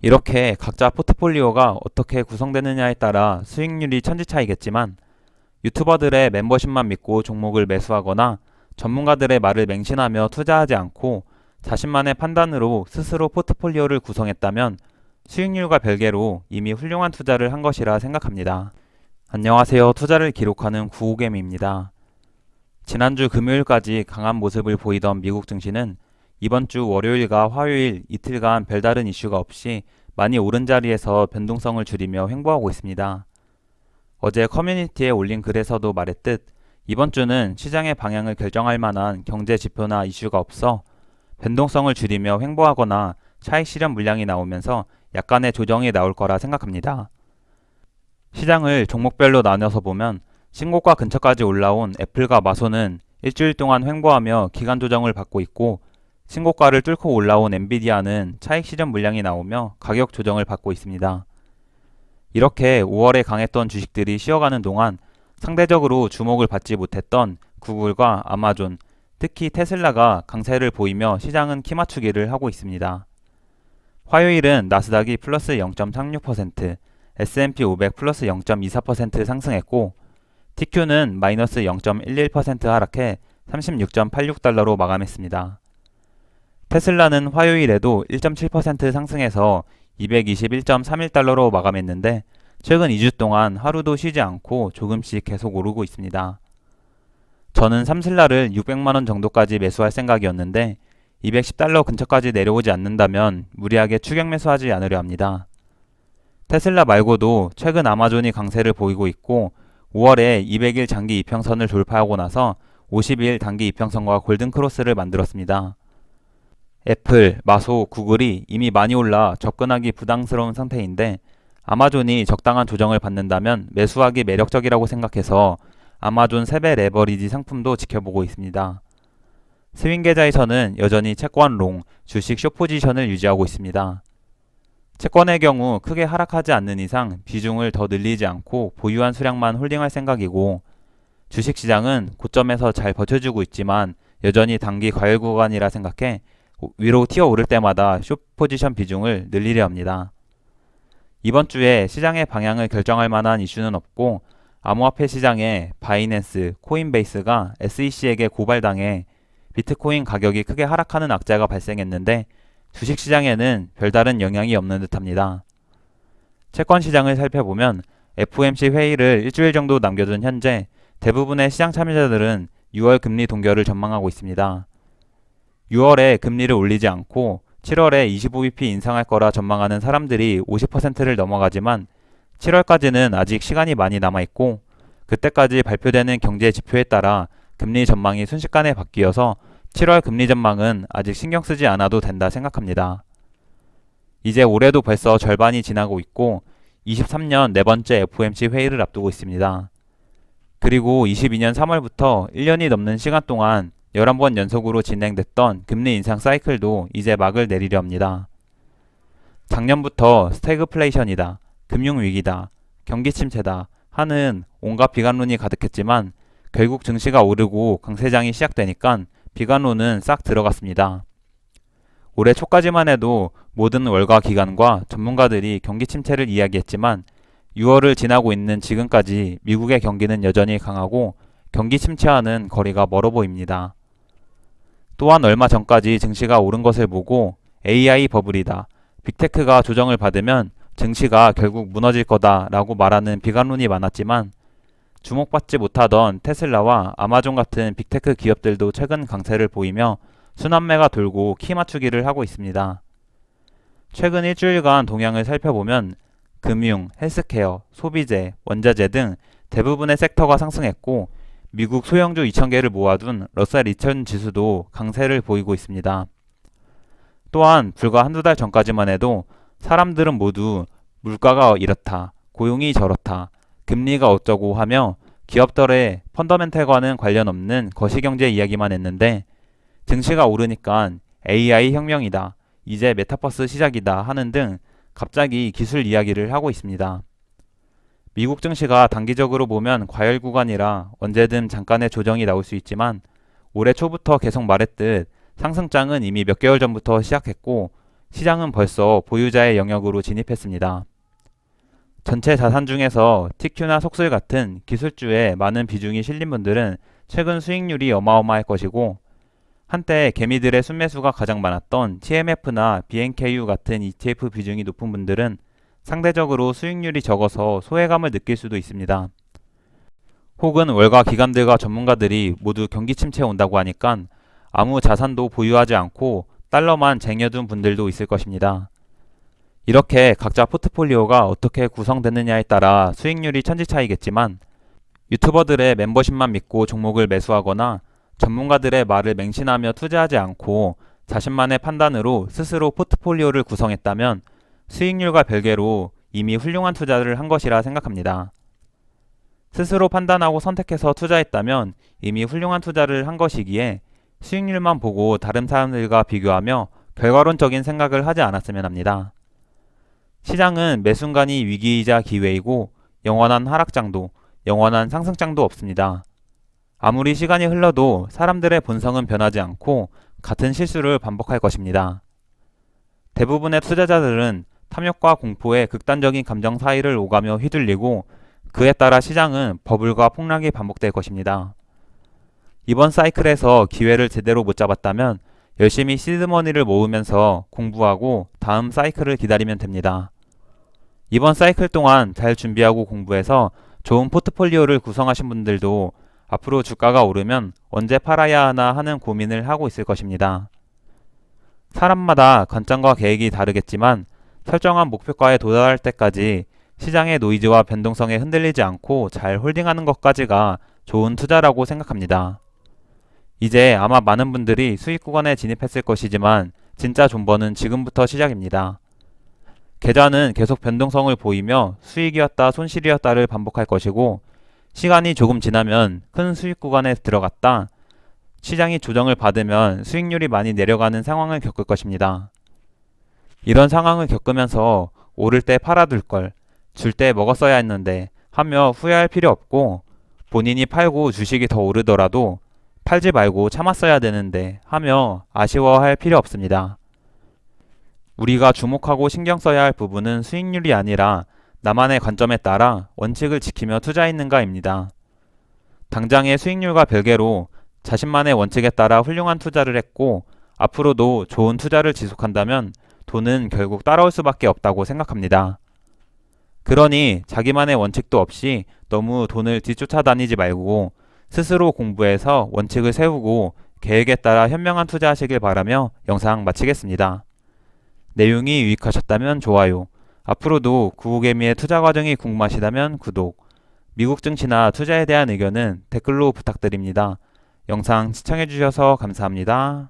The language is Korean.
이렇게 각자 포트폴리오가 어떻게 구성되느냐에 따라 수익률이 천지 차이겠지만 유튜버들의 멤버십만 믿고 종목을 매수하거나 전문가들의 말을 맹신하며 투자하지 않고 자신만의 판단으로 스스로 포트폴리오를 구성했다면 수익률과 별개로 이미 훌륭한 투자를 한 것이라 생각합니다. 안녕하세요. 투자를 기록하는 구호겜입니다. 지난주 금요일까지 강한 모습을 보이던 미국 증시는 이번 주 월요일과 화요일 이틀간 별다른 이슈가 없이 많이 오른 자리에서 변동성을 줄이며 횡보하고 있습니다. 어제 커뮤니티에 올린 글에서도 말했듯 이번 주는 시장의 방향을 결정할 만한 경제 지표나 이슈가 없어 변동성을 줄이며 횡보하거나 차익 실현 물량이 나오면서 약간의 조정이 나올 거라 생각합니다. 시장을 종목별로 나눠서 보면 신고가 근처까지 올라온 애플과 마소는 일주일 동안 횡보하며 기간 조정을 받고 있고 신고가를 뚫고 올라온 엔비디아는 차익 실현 물량이 나오며 가격 조정을 받고 있습니다. 이렇게 5월에 강했던 주식들이 쉬어가는 동안 상대적으로 주목을 받지 못했던 구글과 아마존, 특히 테슬라가 강세를 보이며 시장은 키 맞추기를 하고 있습니다. 화요일은 나스닥이 플러스 0.36%, S&P 500 플러스 0.24% 상승했고 TQ는 마이너스 0.11% 하락해 36.86달러로 마감했습니다. 테슬라는 화요일에도 1.7% 상승해서 221.31달러로 마감했는데 최근 2주 동안 하루도 쉬지 않고 조금씩 계속 오르고 있습니다. 저는 삼슬라를 600만원 정도까지 매수할 생각이었는데 210달러 근처까지 내려오지 않는다면 무리하게 추격 매수하지 않으려 합니다. 테슬라 말고도 최근 아마존이 강세를 보이고 있고 5월에 200일 장기 이평선을 돌파하고 나서 50일 단기 이평선과 골든크로스를 만들었습니다. 애플, 마소, 구글이 이미 많이 올라 접근하기 부담스러운 상태인데 아마존이 적당한 조정을 받는다면 매수하기 매력적이라고 생각해서 아마존 3배 레버리지 상품도 지켜보고 있습니다. 스윙 계좌에서는 여전히 채권 롱, 주식 숏 포지션을 유지하고 있습니다. 채권의 경우 크게 하락하지 않는 이상 비중을 더 늘리지 않고 보유한 수량만 홀딩할 생각이고 주식시장은 고점에서 잘 버텨주고 있지만 여전히 단기 과열 구간이라 생각해 위로 튀어오를 때마다 숏 포지션 비중을 늘리려 합니다. 이번 주에 시장의 방향을 결정할 만한 이슈는 없고 암호화폐 시장에 바이낸스, 코인베이스가 SEC에게 고발당해 비트코인 가격이 크게 하락하는 악재가 발생했는데 주식시장에는 별다른 영향이 없는 듯합니다. 채권시장을 살펴보면 FOMC 회의를 일주일 정도 남겨둔 현재 대부분의 시장 참여자들은 6월 금리 동결을 전망하고 있습니다. 6월에 금리를 올리지 않고 7월에 25bp 인상할 거라 전망하는 사람들이 50%를 넘어가지만 7월까지는 아직 시간이 많이 남아있고 그때까지 발표되는 경제 지표에 따라 금리 전망이 순식간에 바뀌어서 7월 금리 전망은 아직 신경 쓰지 않아도 된다 생각합니다. 이제 올해도 벌써 절반이 지나고 있고 23년 네 번째 FOMC 회의를 앞두고 있습니다. 그리고 22년 3월부터 1년이 넘는 시간 동안 11번 연속으로 진행됐던 금리 인상 사이클도 이제 막을 내리려 합니다. 작년부터 스태그플레이션이다, 금융위기다, 경기 침체다 하는 온갖 비관론이 가득했지만 결국 증시가 오르고 강세장이 시작되니까 비관론은 싹 들어갔습니다. 올해 초까지만 해도 모든 월가 기관과 전문가들이 경기 침체를 이야기했지만 6월을 지나고 있는 지금까지 미국의 경기는 여전히 강하고 경기 침체와는 거리가 멀어 보입니다. 또한 얼마 전까지 증시가 오른 것을 보고 AI 버블이다, 빅테크가 조정을 받으면 증시가 결국 무너질 거다 라고 말하는 비관론이 많았지만 주목받지 못하던 테슬라와 아마존 같은 빅테크 기업들도 최근 강세를 보이며 순환매가 돌고 키 맞추기를 하고 있습니다. 최근 일주일간 동향을 살펴보면 금융, 헬스케어, 소비재, 원자재 등 대부분의 섹터가 상승했고 미국 소형주 2000개를 모아둔 러셀 2000 지수도 강세를 보이고 있습니다. 또한 불과 한두 달 전까지만 해도 사람들은 모두 물가가 이렇다, 고용이 저렇다, 금리가 어쩌고 하며 기업들의 펀더멘탈과는 관련 없는 거시경제 이야기만 했는데 증시가 오르니까 AI 혁명이다, 이제 메타버스 시작이다 하는 등 갑자기 기술 이야기를 하고 있습니다. 미국 증시가 단기적으로 보면 과열 구간이라 언제든 잠깐의 조정이 나올 수 있지만 올해 초부터 계속 말했듯 상승장은 이미 몇 개월 전부터 시작했고 시장은 벌써 보유자의 영역으로 진입했습니다. 전체 자산 중에서 TQ나 속술 같은 기술주에 많은 비중이 실린 분들은 최근 수익률이 어마어마할 것이고, 한때 개미들의 순매수가 가장 많았던 TMF나 BNKU 같은 ETF 비중이 높은 분들은 상대적으로 수익률이 적어서 소외감을 느낄 수도 있습니다. 혹은 월가 기관들과 전문가들이 모두 경기 침체 온다고 하니까 아무 자산도 보유하지 않고 달러만 쟁여둔 분들도 있을 것입니다. 이렇게 각자 포트폴리오가 어떻게 구성되느냐에 따라 수익률이 천지차이겠지만, 유튜버들의 멤버십만 믿고 종목을 매수하거나 전문가들의 말을 맹신하며 투자하지 않고 자신만의 판단으로 스스로 포트폴리오를 구성했다면 수익률과 별개로 이미 훌륭한 투자를 한 것이라 생각합니다. 스스로 판단하고 선택해서 투자했다면 이미 훌륭한 투자를 한 것이기에 수익률만 보고 다른 사람들과 비교하며 결과론적인 생각을 하지 않았으면 합니다. 시장은 매 순간이 위기이자 기회이고 영원한 하락장도, 영원한 상승장도 없습니다. 아무리 시간이 흘러도 사람들의 본성은 변하지 않고 같은 실수를 반복할 것입니다. 대부분의 투자자들은 탐욕과 공포의 극단적인 감정 사이를 오가며 휘둘리고 그에 따라 시장은 버블과 폭락이 반복될 것입니다. 이번 사이클에서 기회를 제대로 못 잡았다면 열심히 시드머니를 모으면서 공부하고 다음 사이클을 기다리면 됩니다. 이번 사이클 동안 잘 준비하고 공부해서 좋은 포트폴리오를 구성하신 분들도 앞으로 주가가 오르면 언제 팔아야 하나 하는 고민을 하고 있을 것입니다. 사람마다 관점과 계획이 다르겠지만 설정한 목표가에 도달할 때까지 시장의 노이즈와 변동성에 흔들리지 않고 잘 홀딩하는 것까지가 좋은 투자라고 생각합니다. 이제 아마 많은 분들이 수익 구간에 진입했을 것이지만 진짜 존버는 지금부터 시작입니다. 계좌는 계속 변동성을 보이며 수익이었다 손실이었다를 반복할 것이고, 시간이 조금 지나면 큰 수익 구간에 들어갔다 시장이 조정을 받으면 수익률이 많이 내려가는 상황을 겪을 것입니다. 이런 상황을 겪으면서 오를 때 팔아둘 걸, 줄 때 먹었어야 했는데 하며 후회할 필요 없고, 본인이 팔고 주식이 더 오르더라도 팔지 말고 참았어야 되는데 하며 아쉬워할 필요 없습니다. 우리가 주목하고 신경 써야 할 부분은 수익률이 아니라 나만의 관점에 따라 원칙을 지키며 투자했는가입니다. 당장의 수익률과 별개로 자신만의 원칙에 따라 훌륭한 투자를 했고 앞으로도 좋은 투자를 지속한다면 돈은 결국 따라올 수밖에 없다고 생각합니다. 그러니 자기만의 원칙도 없이 너무 돈을 뒤쫓아다니지 말고 스스로 공부해서 원칙을 세우고 계획에 따라 현명한 투자하시길 바라며 영상 마치겠습니다. 내용이 유익하셨다면 좋아요, 앞으로도 구호개미의 투자 과정이 궁금하시다면 구독, 미국 증시나 투자에 대한 의견은 댓글로 부탁드립니다. 영상 시청해주셔서 감사합니다.